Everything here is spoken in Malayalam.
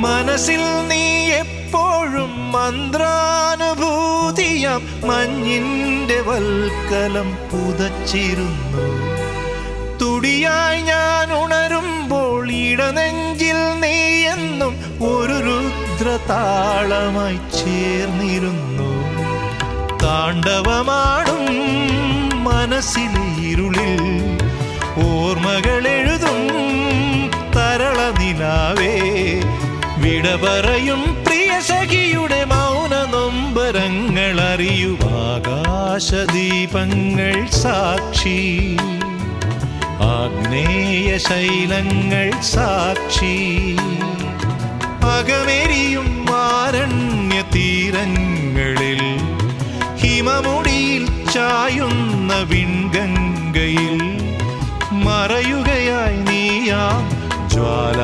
മനസ്സിൽ നീ എപ്പോഴും മന്ത്രാനുഭൂതിയാം മഞ്ഞിന്റെ വൽക്കലം പുതച്ചിരുന്നു. തുടിയായി ഞാൻ ഉണരുമ്പോൾ ഇടനെഞ്ചിൽ നീ എന്നും ഒരു രുദ്രതാളമായി ചേർന്നിരുന്നു. താണ്ഡവമാടും മനസ്സിലെ ഇരുളിൽ ഓർമ്മകൾ എഴുതും തരള നിലാവേ. വിട പറയും പ്രിയ സഖിയുടെ മൗന നൊമ്പരങ്ങൾ അറിയൂ. ആകാശദീപങ്ങൾ സാക്ഷി, ആഗ്നേയ ശൈലങ്ങൾ സാക്ഷി, അകമെരിയും ആരണ്യ തീരങ്ങളിൽ ഹിമമുടിയിൽ ചായുന്ന വിൺഗംഗയിൽ മറയുകയായി നീയാം ജ്വാല.